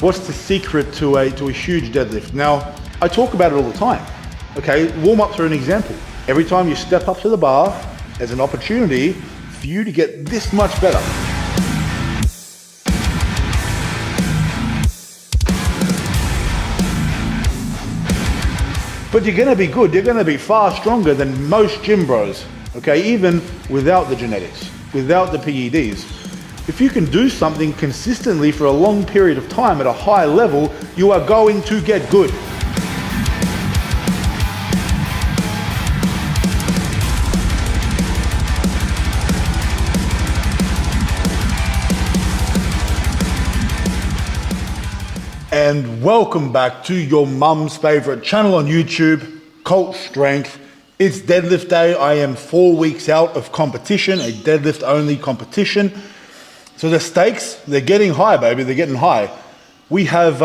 What's the secret to a huge deadlift? Now, I talk about it all the time. Okay, warm-ups are an example. Every time you step up to the bar, there's an opportunity for you to get this much better. But you're gonna be good, you're gonna be far stronger than most gym bros, okay? Even without the genetics, without the PEDs. If you can do something consistently for a long period of time at a high level, you are going to get good. And welcome back to your mum's favorite channel on YouTube, Cult Strength. It's deadlift day. I am 4 weeks out of competition, a deadlift only competition. So the stakes, they're getting high, baby, they're getting high. We have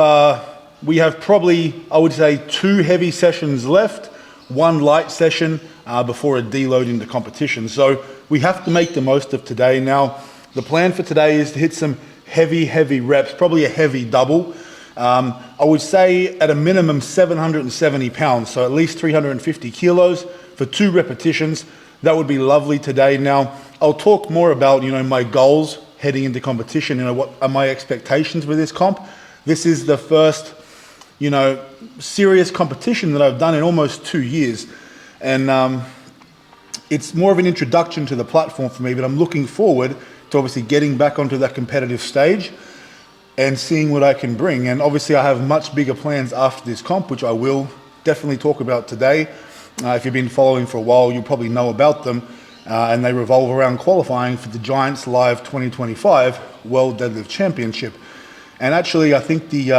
probably, I would say, 2 heavy sessions left, 1 light session before a deload into competition. So we have to make the most of today. Now, the plan for today is to hit some heavy reps, probably a heavy double. I would say at a minimum 770 pounds, so at least 350 kilos for 2 repetitions. That would be lovely today. Now, I'll talk more about, my goals heading into competition, what are my expectations with this comp. This is the first, serious competition that I've done in almost 2 years. And it's more of an introduction to the platform for me, but I'm looking forward to obviously getting back onto that competitive stage and seeing what I can bring. And obviously I have much bigger plans after this comp, which I will definitely talk about today. If you've been following for a while, you probably know about them. And they revolve around qualifying for the Giants Live 2025 World Deadlift Championship. And actually, I think the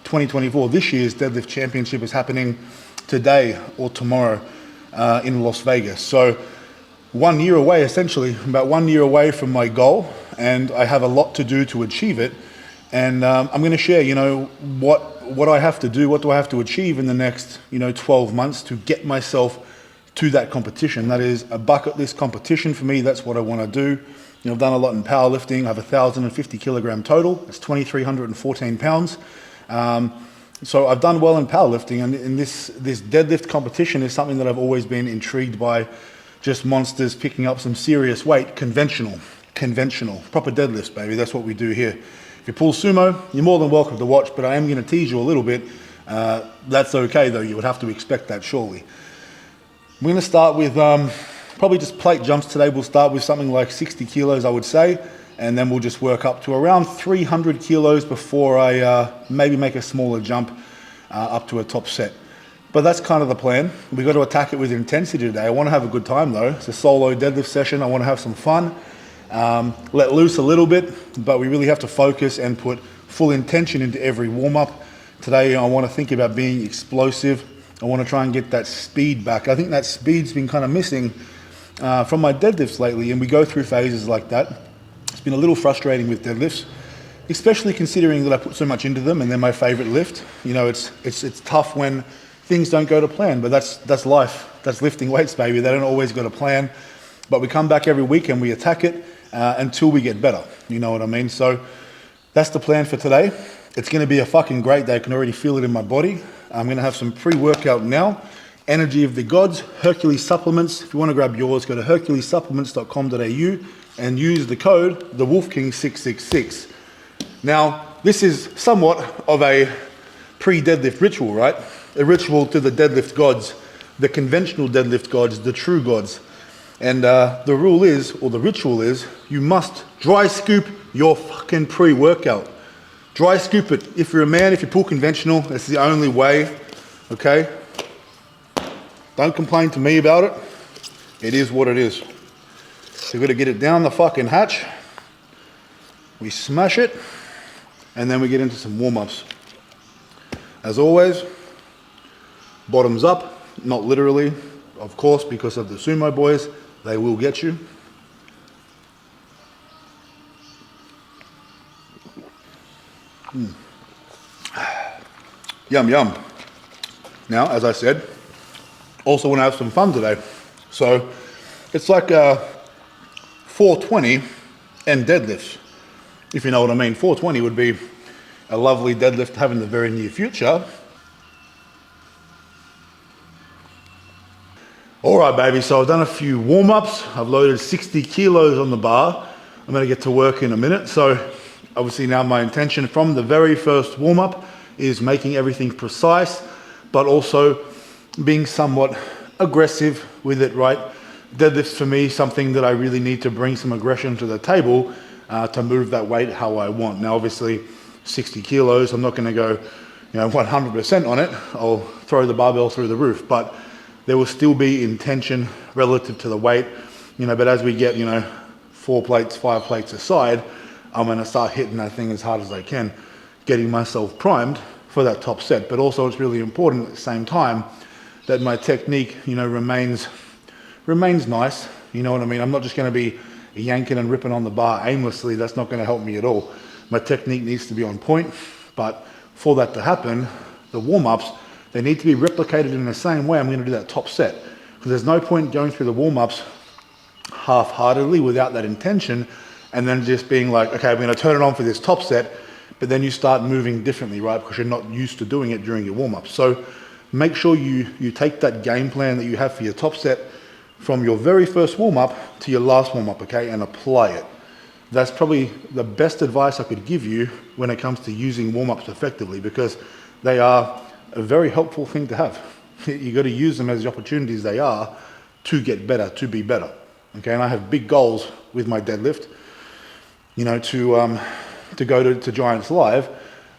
2024, this year's Deadlift Championship is happening today or tomorrow in Las Vegas. So 1 year away, essentially, about 1 year away from my goal. And I have a lot to do to achieve it. And I'm going to share, what I have to do, what do I have to achieve in the next, 12 months to get myself to that competition. That is a bucket list competition for me. That's what I want to do. I've done a lot in powerlifting. I have 1,050 kilogram total. It's 2,314 pounds. So I've done well in powerlifting, and in this deadlift competition is something that I've always been intrigued by. Just monsters picking up some serious weight, conventional, proper deadlifts, baby. That's what we do here. If you pull sumo, you're more than welcome to watch, but I am going to tease you a little bit. That's okay, though. You would have to expect that, surely. We're going to start with probably just plate jumps today. We'll start with something like 60 kilos, I would say, and then we'll just work up to around 300 kilos before I maybe make a smaller jump up to a top set. But that's kind of the plan. We've got to attack it with intensity today. I want to have a good time, though. It's a solo deadlift session. I want to have some fun, let loose a little bit, but we really have to focus and put full intention into every warm-up. Today, I want to think about being explosive. I want to try and get that speed back. I think that speed's been kind of missing from my deadlifts lately, and we go through phases like that. It's been a little frustrating with deadlifts, especially considering that I put so much into them and they're my favorite lift. It's tough when things don't go to plan, but that's life. That's lifting weights, baby. They don't always go to plan, but we come back every week and we attack it until we get better. You know what I mean? So that's the plan for today. It's going to be a fucking great day. I can already feel it in my body. I'm going to have some pre-workout now. Energy of the Gods, Hercules Supplements. If you want to grab yours, go to herculessupplements.com.au and use the code TheWolfKing666. Now, this is somewhat of a pre-deadlift ritual, right? A ritual to the deadlift gods, the conventional deadlift gods, the true gods. And the rule is, or the ritual is, you must dry scoop your fucking pre-workout. Dry scoop it. If you're a man, if you pull conventional, that's the only way, okay? Don't complain to me about it. It is what it is. So we've got to get it down the fucking hatch. We smash it, and then we get into some warm-ups. As always, bottoms up, not literally, of course, because of the sumo boys. They will get you. Yum, yum. Now, as I said, also want to have some fun today. So it's like 420 and deadlifts, if you know what I mean. 420 would be a lovely deadlift to have in the very near future. All right, baby, so I've done a few warm-ups. I've loaded 60 kilos on the bar. I'm gonna get to work in a minute. So obviously now my intention from the very first warm-up is making everything precise, but also being somewhat aggressive with it, right? Deadlifts for me, something that I really need to bring some aggression to the table to move that weight how I want. Now, obviously 60 kilos, I'm not gonna go 100% on it. I'll throw the barbell through the roof, but there will still be intention relative to the weight, but as we get, 4 plates, 5 plates aside, I'm gonna start hitting that thing as hard as I can, getting myself primed for that top set. But also it's really important at the same time that my technique, remains nice. You know what I mean? I'm not just gonna be yanking and ripping on the bar aimlessly. That's not gonna help me at all. My technique needs to be on point, but for that to happen, the warm-ups, they need to be replicated in the same way I'm going to do that top set. Because there's no point going through the warm-ups half-heartedly without that intention and then just being like, okay, I'm going to turn it on for this top set, but then you start moving differently, right? Because you're not used to doing it during your warm-ups. So make sure you take that game plan that you have for your top set from your very first warm-up to your last warm-up, okay, and apply it. That's probably the best advice I could give you when it comes to using warm-ups effectively, because they are a very helpful thing to have. You got to use them as the opportunities they are to get better, to be better. Okay, and I have big goals with my deadlift. To go to Giants Live,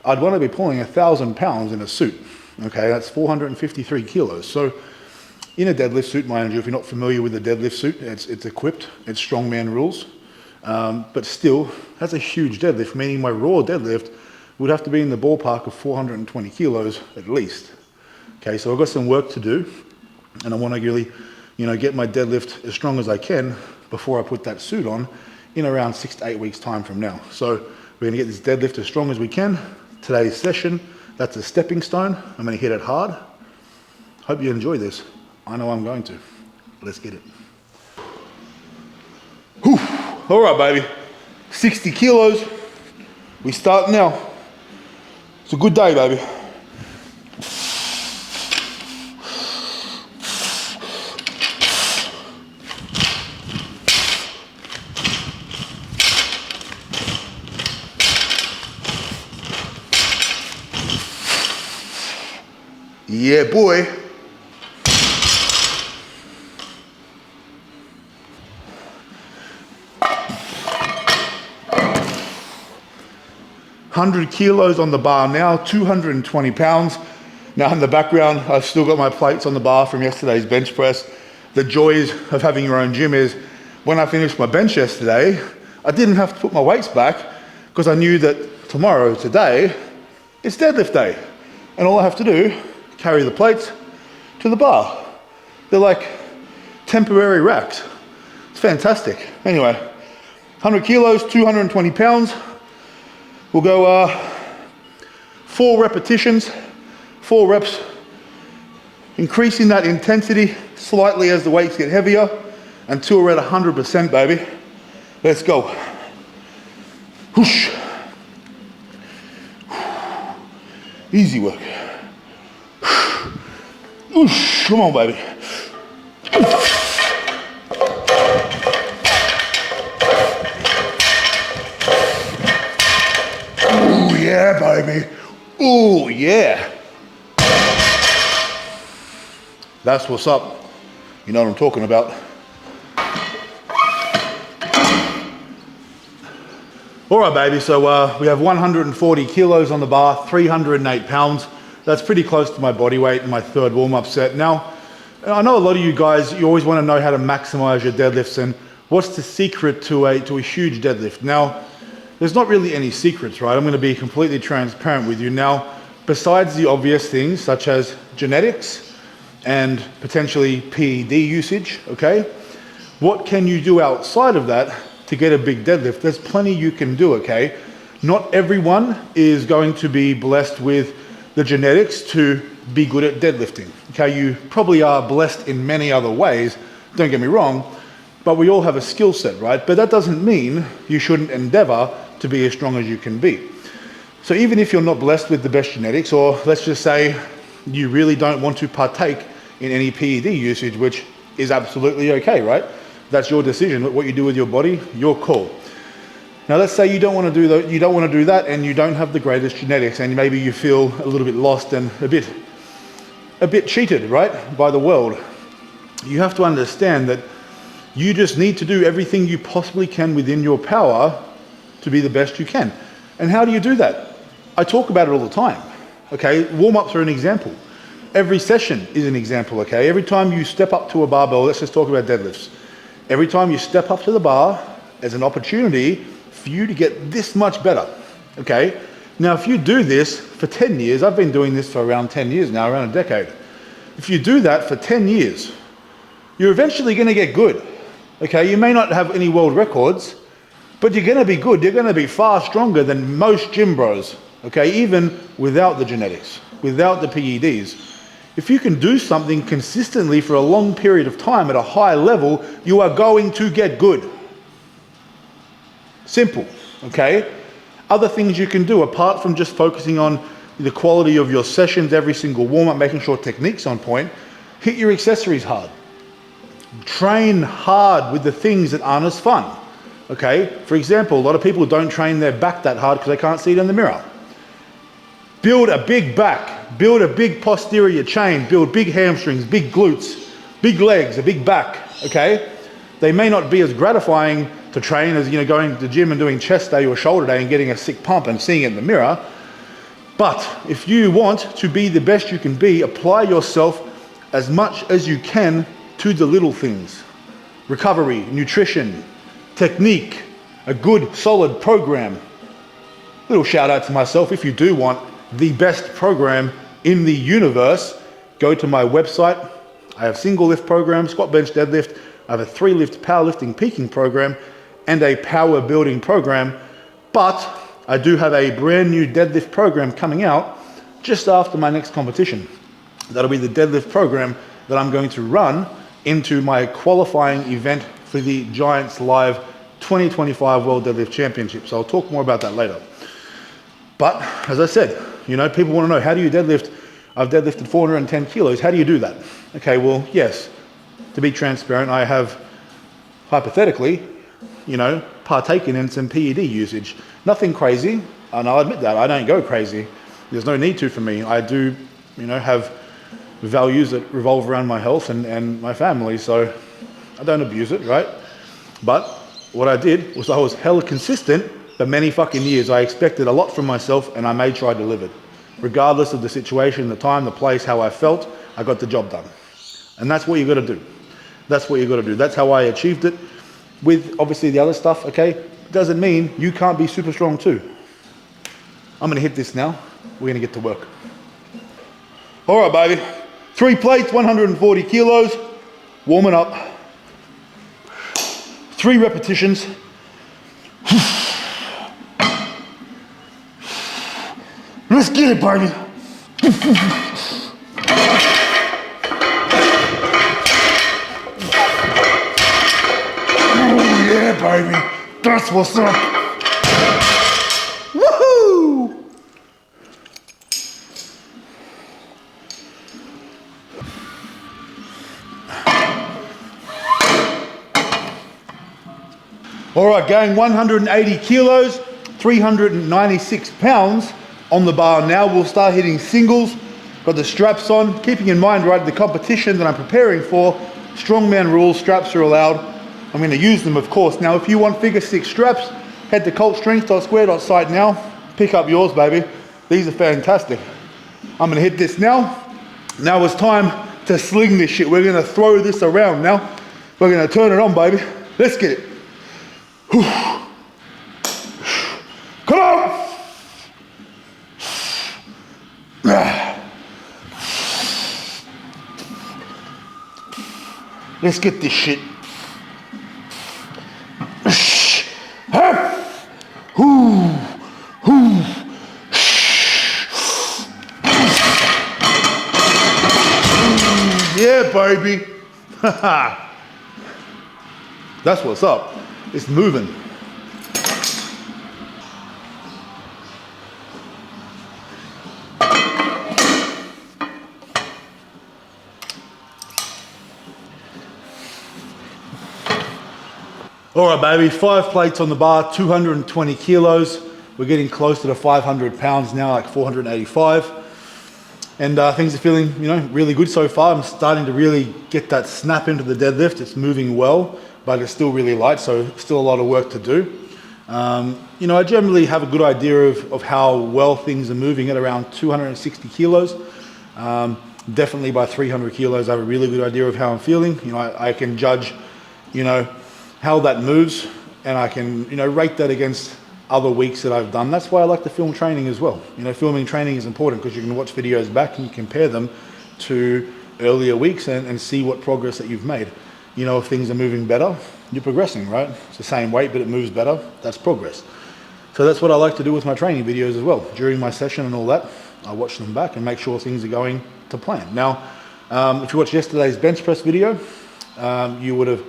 I'd want to be pulling 1,000 pounds in a suit. Okay, that's 453 kilos. So in a deadlift suit, mind you, if you're not familiar with the deadlift suit, it's equipped, it's strongman rules, but still, that's a huge deadlift, meaning my raw deadlift would have to be in the ballpark of 420 kilos at least. Okay, so I've got some work to do, and I want to really, get my deadlift as strong as I can before I put that suit on in around 6 to 8 weeks time from now. So we're going to get this deadlift as strong as we can. Today's session, that's a stepping stone. I'm going to hit it hard. Hope you enjoy this. I know I'm going to. Let's get it. Whew. All right, baby. 60 kilos. We start now. It's a good day, baby. Yeah, boy. $100 kilos on the bar now, 220 pounds. Now in the background, I've still got my plates on the bar from yesterday's bench press. The joys of having your own gym is when I finished my bench yesterday, I didn't have to put my weights back because I knew that today, it's deadlift day. And all I have to do, carry the plates to the bar. They're like temporary racks. It's fantastic. Anyway, 100 kilos, 220 pounds. We'll go 4 repetitions, 4 reps, increasing that intensity slightly as the weights get heavier until we're at 100%, baby. Let's go. Whoosh. Easy work. Whoosh. Come on, baby. Yeah, baby. Oh, yeah. That's what's up. You know what I'm talking about. All right, baby. So we have 140 kilos on the bar, 308 pounds. That's pretty close to my body weight in my third warm-up set. Now, I know a lot of you guys, you always want to know how to maximize your deadlifts and what's the secret to a huge deadlift. Now, there's not really any secrets, right? I'm going to be completely transparent with you. Now, besides the obvious things such as genetics and potentially PED usage, okay? What can you do outside of that to get a big deadlift? There's plenty you can do, okay? Not everyone is going to be blessed with the genetics to be good at deadlifting, okay? You probably are blessed in many other ways, don't get me wrong, but we all have a skill set, right? But that doesn't mean you shouldn't endeavor to be as strong as you can be. So even if you're not blessed with the best genetics, or let's just say you really don't want to partake in any PED usage, which is absolutely okay, right? That's your decision. What you do with your body, your call. Now let's say you don't want to do that, and you don't have the greatest genetics, and maybe you feel a little bit lost and a bit cheated, right, by the world. You have to understand that you just need to do everything you possibly can within your power to be the best you can. And how do you do that? I talk about it all the time, okay? Warm-ups are an example. Every session is an example, okay? Every time you step up to a barbell, let's just talk about deadlifts. Every time you step up to the bar, there's an opportunity for you to get this much better, okay? Now, if you do this for 10 years, I've been doing this for around 10 years now, around a decade. If you do that for 10 years, you're eventually gonna get good, okay? You may not have any world records, but you're gonna be good. You're gonna be far stronger than most gym bros, okay? Even without the genetics, without the PEDs. If you can do something consistently for a long period of time at a high level, you are going to get good. Simple, okay? Other things you can do, apart from just focusing on the quality of your sessions, every single warm-up, making sure technique's on point, hit your accessories hard. Train hard with the things that aren't as fun, okay? For example, a lot of people don't train their back that hard because they can't see it in the mirror. Build a big back, build a big posterior chain, build big hamstrings, big glutes, big legs, a big back, okay? They may not be as gratifying to train as, going to the gym and doing chest day or shoulder day and getting a sick pump and seeing it in the mirror. But if you want to be the best you can be, apply yourself as much as you can to the little things. Recovery, nutrition, technique, a good solid program. Little shout out to myself, if you do want the best program in the universe, go to my website. I have single lift program, squat, bench, deadlift. I have a 3-lift powerlifting peaking program and a power building program. But I do have a brand new deadlift program coming out just after my next competition. That'll be the deadlift program that I'm going to run into my qualifying event for the Giants Live 2025 World Deadlift Championship. So I'll talk more about that later. But as I said, people want to know, how do you deadlift? I've deadlifted 410 kilos. How do you do that? Okay, well, yes, to be transparent, I have hypothetically, partaken in some PED usage. Nothing crazy, and I'll admit that, I don't go crazy. There's no need to for me. I do, have values that revolve around my health and my family, so I don't abuse it, right? But what I did was I was hella consistent for many fucking years. I expected a lot from myself and I made sure I delivered. Regardless of the situation, the time, the place, how I felt, I got the job done. And that's what you gotta do. That's what you gotta do. That's how I achieved it. With obviously the other stuff, okay? Doesn't mean you can't be super strong too. I'm gonna hit this now. We're gonna get to work. All right, baby. 3 plates, 140 kilos. Warming up. 3 repetitions. Let's get it, baby. Oh yeah, baby. That's what's up. Woohoo! All right, gang, 180 kilos, 396 pounds on the bar now. We'll start hitting singles. Got the straps on, keeping in mind, right, the competition that I'm preparing for, strongman rules, straps are allowed. I'm gonna use them, of course. Now, if you want figure 6 straps, head to cultstrength.square.site now. Pick up yours, baby. These are fantastic. I'm gonna hit this now. Now it's time to sling this shit. We're gonna throw this around now. We're gonna turn it on, baby. Let's get it. Whew. Come on! Let's get this shit. Yeah, baby. That's what's up. It's moving. All right, baby, 5 plates on the bar, 220 kilos. We're getting close to the 500 pounds now, like 485. And things are feeling, really good so far. I'm starting to really get that snap into the deadlift. It's moving well, but it's still really light, so still a lot of work to do. I generally have a good idea of how well things are moving at around 260 kilos. Definitely by 300 kilos, I have a really good idea of how I'm feeling. I can judge, how that moves, and I can, rate that against other weeks that I've done. That's why I like to film training as well. Filming training is important because you can watch videos back and you compare them to earlier weeks and see what progress that you've made. If things are moving better, you're progressing, right? It's the same weight, but it moves better. That's progress. So that's what I like to do with my training videos as well. During my session and all that, I watch them back and make sure things are going to plan. Now, if you watched yesterday's bench press video, you would have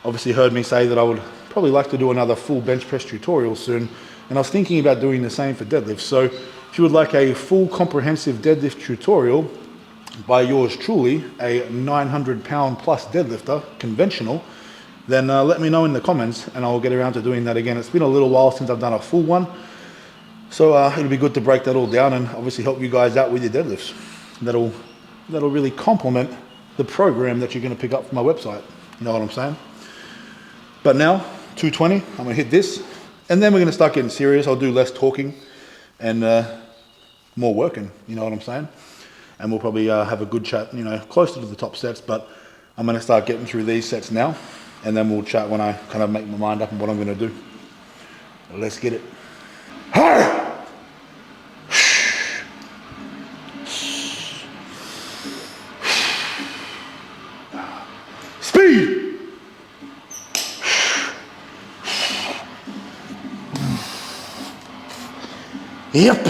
obviously heard me say that I would probably like to do another full bench press tutorial soon. And I was thinking about doing the same for deadlift. So if you would like a full comprehensive deadlift tutorial by yours truly, a 900 pound plus deadlifter, conventional, then let me know in the comments and I'll get around to doing that again. It's been a little while since I've done a full one. So it'll be good to break that all down and obviously help you guys out with your deadlifts. That'll really complement the program that you're gonna pick up from my website. You know what I'm saying? But now, 220, I'm gonna hit this, and then we're gonna start getting serious. I'll do less talking and more working, you know what I'm saying? And we'll probably have a good chat, closer to the top sets, but I'm gonna start getting through these sets now, and then we'll chat when I kind of make my mind up on what I'm gonna do. Let's get it. Speed! Yep.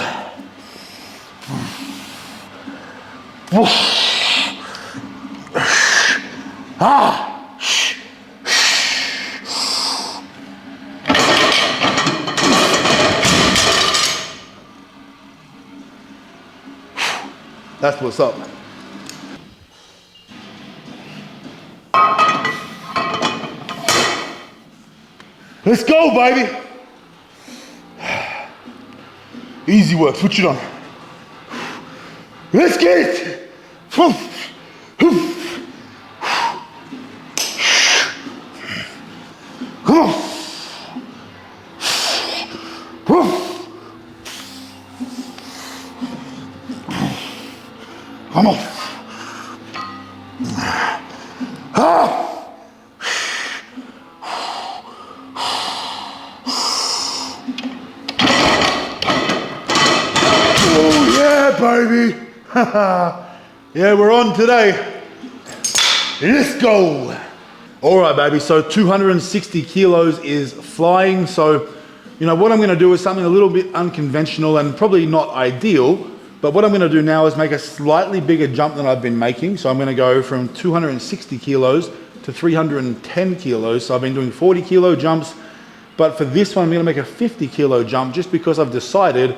That's what's up. Let's go, baby. Easy work, switch it on. Let's get it. Come on. Come on. Oh yeah, baby. Yeah, we're on today. Let's go. All right, baby, so 260 kilos is flying. So, what I'm gonna do is something a little bit unconventional and probably not ideal, but what I'm gonna do now is make a slightly bigger jump than I've been making. So I'm gonna go from 260 kilos to 310 kilos. So I've been doing 40 kilo jumps, but for this one, I'm gonna make a 50 kilo jump just because I've decided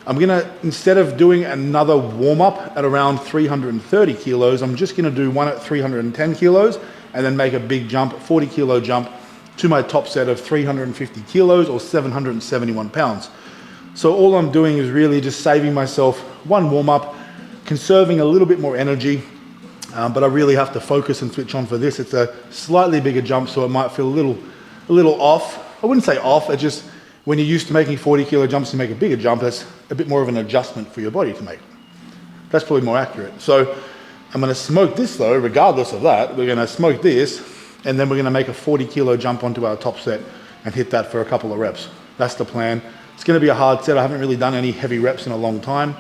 I'm gonna, instead of doing another warm up at around 330 kilos, I'm just gonna do one at 310 kilos and then make a big jump, 40 kilo jump to my top set of 350 kilos or 771 pounds. So all I'm doing is really just saving myself one warm up, conserving a little bit more energy, but I really have to focus and switch on for this. It's a slightly bigger jump, so it might feel a little off. I wouldn't say off, it's just when you're used to making 40 kilo jumps to make a bigger jump, that's a bit more of an adjustment for your body to make. That's probably more accurate. So I'm gonna smoke this though, regardless of that. We're gonna smoke this, and then we're gonna make a 40 kilo jump onto our top set and hit that for a couple of reps. That's the plan. It's gonna be a hard set. I haven't really done any heavy reps in a long time.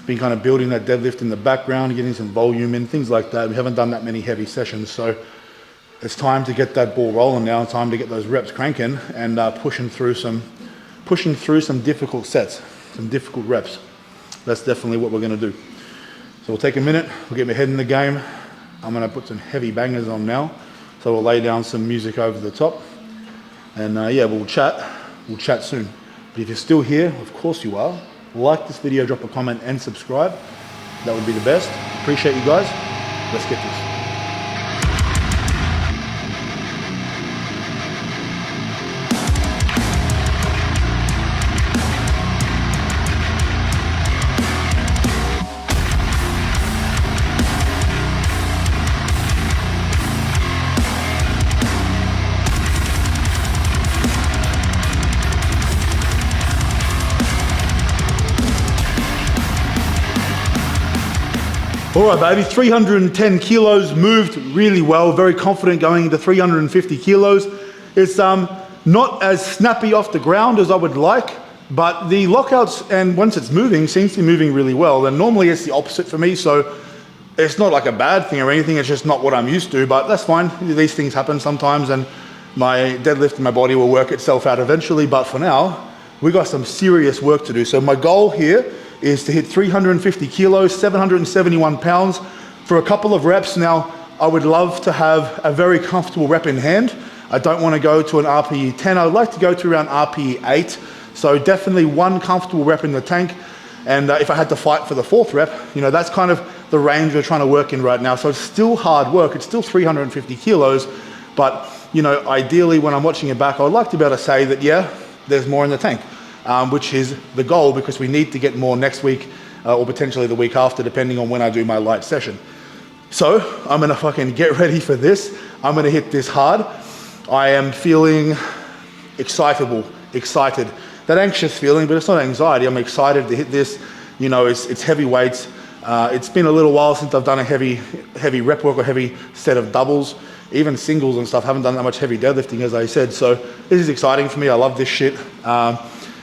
Been kind of building that deadlift in the background, getting some volume in, things like that. We haven't done that many heavy sessions, so it's time to get that ball rolling now. It's time to get those reps cranking and pushing through some difficult sets, some difficult reps. That's definitely what we're gonna do. So we'll take a minute, we'll get my head in the game. I'm gonna put some heavy bangers on now. So we'll lay down some music over the top. And yeah, we'll chat soon. But if you're still here, of course you are, like this video, drop a comment and subscribe. That would be the best. Appreciate you guys. Let's get this. All right, baby, 310 kilos, moved really well, very confident going into 350 kilos. It's not as snappy off the ground as I would like, but the lockouts, and once it's moving, seems to be moving really well. And normally it's the opposite for me, so it's not like a bad thing or anything, it's just not what I'm used to, but that's fine. These things happen sometimes, and my deadlift and my body will work itself out eventually, but for now, we got some serious work to do. So my goal here is to hit 350 kilos, 771 pounds for a couple of reps. Now, I would love to have a very comfortable rep in hand. I don't want to go to an RPE 10. I would like to go to around RPE 8. So definitely one comfortable rep in the tank. And if I had to fight for the fourth rep, you know, that's kind of the range we're trying to work in right now. So it's still hard work. It's still 350 kilos. But, you know, ideally when I'm watching it back, I would like to be able to say that, yeah, there's more in the tank. Which is the goal, because we need to get more next week or potentially the week after, depending on when I do my light session. So I'm gonna fucking get ready for this. I'm gonna hit this hard. I am feeling excited. That anxious feeling, but it's not anxiety. I'm excited to hit this. You know, it's heavy weights. It's been a little while since I've done a heavy rep work or heavy set of doubles. Even singles and stuff, haven't done that much heavy deadlifting, as I said. So this is exciting for me. I love this shit.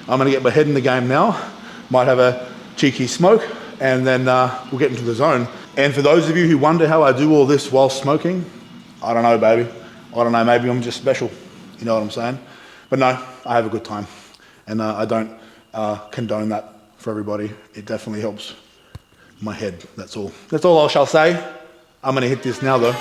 I'm gonna get my head in the game now. Might have a cheeky smoke, and then we'll get into the zone. And for those of you who wonder how I do all this while smoking, I don't know, baby. I don't know, maybe I'm just special. You know what I'm saying? But no, I have a good time. And I don't condone that for everybody. It definitely helps my head, that's all. That's all I shall say. I'm gonna hit this now though.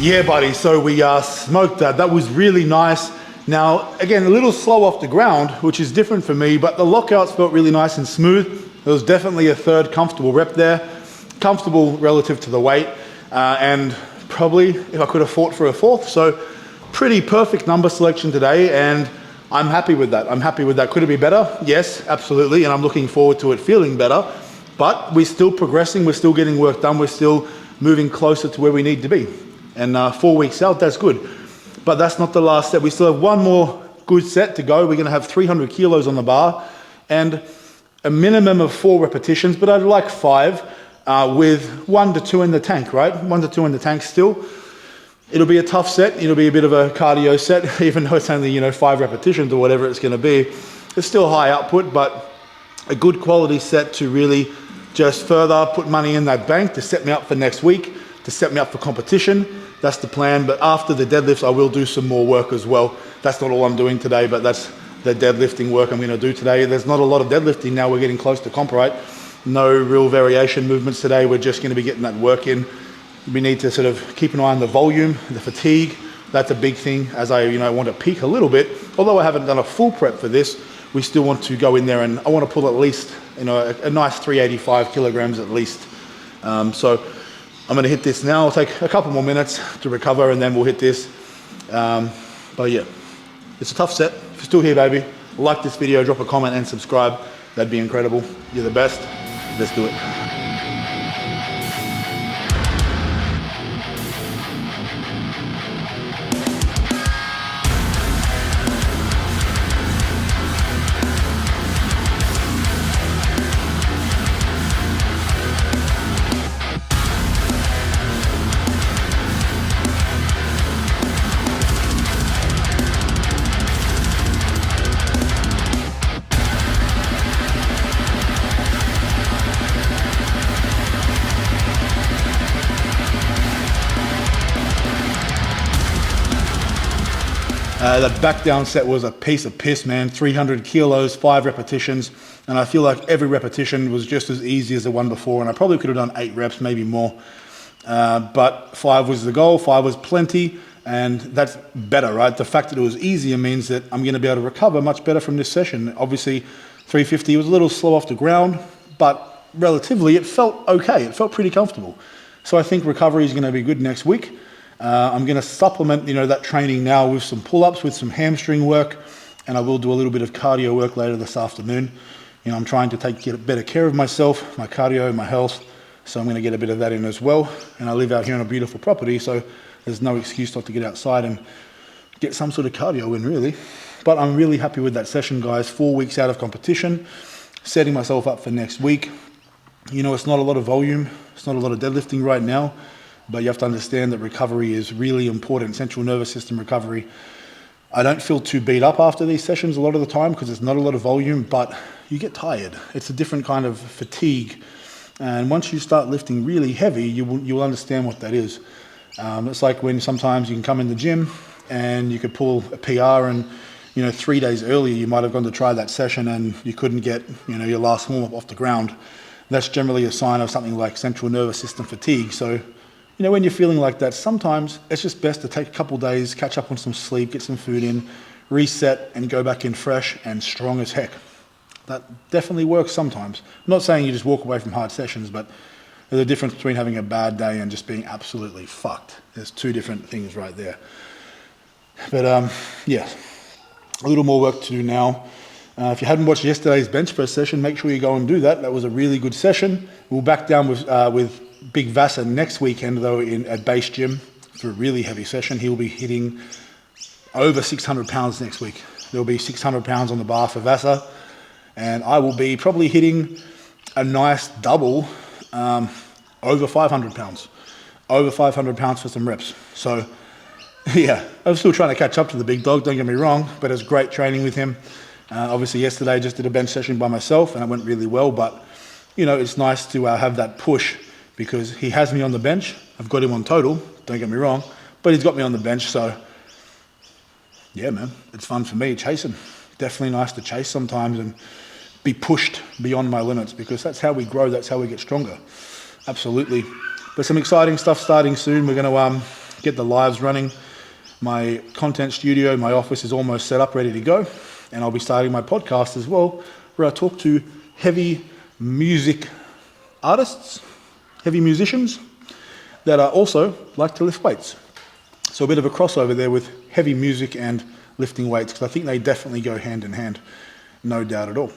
Yeah, buddy, so we smoked that. That was really nice. Now, again, a little slow off the ground, which is different for me, but the lockouts felt really nice and smooth. There was definitely a third comfortable rep there. Comfortable relative to the weight, and probably if I could have fought for a fourth. So pretty perfect number selection today, and I'm happy with that. I'm happy with that. Could it be better? Yes, absolutely, and I'm looking forward to it feeling better. But we're still progressing, we're still getting work done, we're still moving closer to where we need to be. And 4 weeks out, that's good. But that's not the last set. We still have one more good set to go. We're gonna have 300 kilos on the bar and a minimum of 4 repetitions, but I'd like 5 with 1 to 2 in the tank, right? 1 to 2 in the tank still. It'll be a tough set. It'll be a bit of a cardio set, even though it's only, you know, 5 repetitions or whatever it's gonna be. It's still high output, but a good quality set to really just further put money in that bank to set me up for next week, to set me up for competition. That's the plan. But after the deadlifts, I will do some more work as well. That's not all I'm doing today, but that's the deadlifting work I'm gonna do today. There's not a lot of deadlifting now. We're getting close to comp, right? No real variation movements today. We're just gonna be getting that work in. We need to sort of keep an eye on the volume, the fatigue. That's a big thing as I, want to peak a little bit. Although I haven't done a full prep for this, we still want to go in there and I want to pull at least, a nice 385 kilograms at least. So I'm going to hit this now. I'll take a couple more minutes to recover and then we'll hit this. But yeah, it's a tough set. If you're still here, baby, like this video, drop a comment and subscribe. That'd be incredible. You're the best. Let's do it. That backdown set was a piece of piss, man. 300 kilos, 5 repetitions. And I feel like every repetition was just as easy as the one before. And I probably could have done 8 reps, maybe more. But 5 was the goal, 5 was plenty, and that's better, right? The fact that it was easier means that I'm going to be able to recover much better from this session. Obviously, 350 was a little slow off the ground, but relatively it felt okay. It felt pretty comfortable. So I think recovery is going to be good next week. I'm going to supplement, that training now with some pull-ups, with some hamstring work, and I will do a little bit of cardio work later this afternoon. I'm trying to get better care of myself, my cardio, my health. So I'm going to get a bit of that in as well. And I live out here on a beautiful property, so there's no excuse not to get outside and get some sort of cardio in, really. But I'm really happy with that session, guys. 4 weeks out of competition, setting myself up for next week. It's not a lot of volume. It's not a lot of deadlifting right now, but you have to understand that recovery is really important, central nervous system recovery. I don't feel too beat up after these sessions a lot of the time because there's not a lot of volume, but you get tired. It's a different kind of fatigue. And once you start lifting really heavy, you'll understand what that is. It's like when sometimes you can come in the gym and you could pull a PR and, 3 days earlier, you might have gone to try that session and you couldn't get, your last warm-up off the ground. That's generally a sign of something like central nervous system fatigue. So, when you're feeling like that, sometimes it's just best to take a couple days, catch up on some sleep, get some food in, reset, and go back in fresh and strong as heck. That definitely works sometimes. I'm not saying you just walk away from hard sessions, but there's a difference between having a bad day and just being absolutely fucked. There's two different things right there. But yeah, a little more work to do now. If you hadn't watched yesterday's bench press session, make sure you go and do that. That was a really good session. We'll back down with Big Vasa next weekend, though, at Base Gym for a really heavy session. He'll be hitting over 600 pounds next week. There'll be 600 pounds on the bar for Vasa, and I will be probably hitting a nice double, over 500 pounds. Over 500 pounds for some reps. So, yeah, I'm still trying to catch up to the big dog, don't get me wrong, but it's great training with him. Obviously, yesterday I just did a bench session by myself, and it went really well, but, it's nice to have that push because he has me on the bench. I've got him on total, don't get me wrong, but he's got me on the bench, so yeah, man, it's fun for me chasing. Definitely nice to chase sometimes and be pushed beyond my limits because that's how we grow, that's how we get stronger. Absolutely. But some exciting stuff starting soon. We're going to get the lives running. My content studio, my office is almost set up, ready to go. And I'll be starting my podcast as well, where I talk to heavy music artists, heavy musicians that are also like to lift weights. So a bit of a crossover there with heavy music and lifting weights, because I think they definitely go hand in hand, no doubt at all.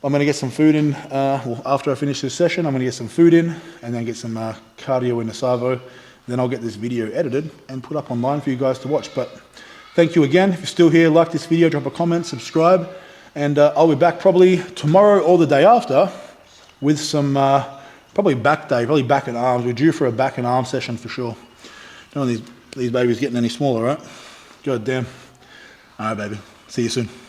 I'm going to get some food in, after I finish this session, I'm going to get some food in and then get some cardio in the Savo. Then I'll get this video edited and put up online for you guys to watch. But thank you again. If you're still here, like this video, drop a comment, subscribe, and I'll be back probably tomorrow or the day after with some, probably back day, probably back and arms. We're due for a back and arm session for sure. Don't want these babies getting any smaller, right? God damn. All right, baby. See you soon.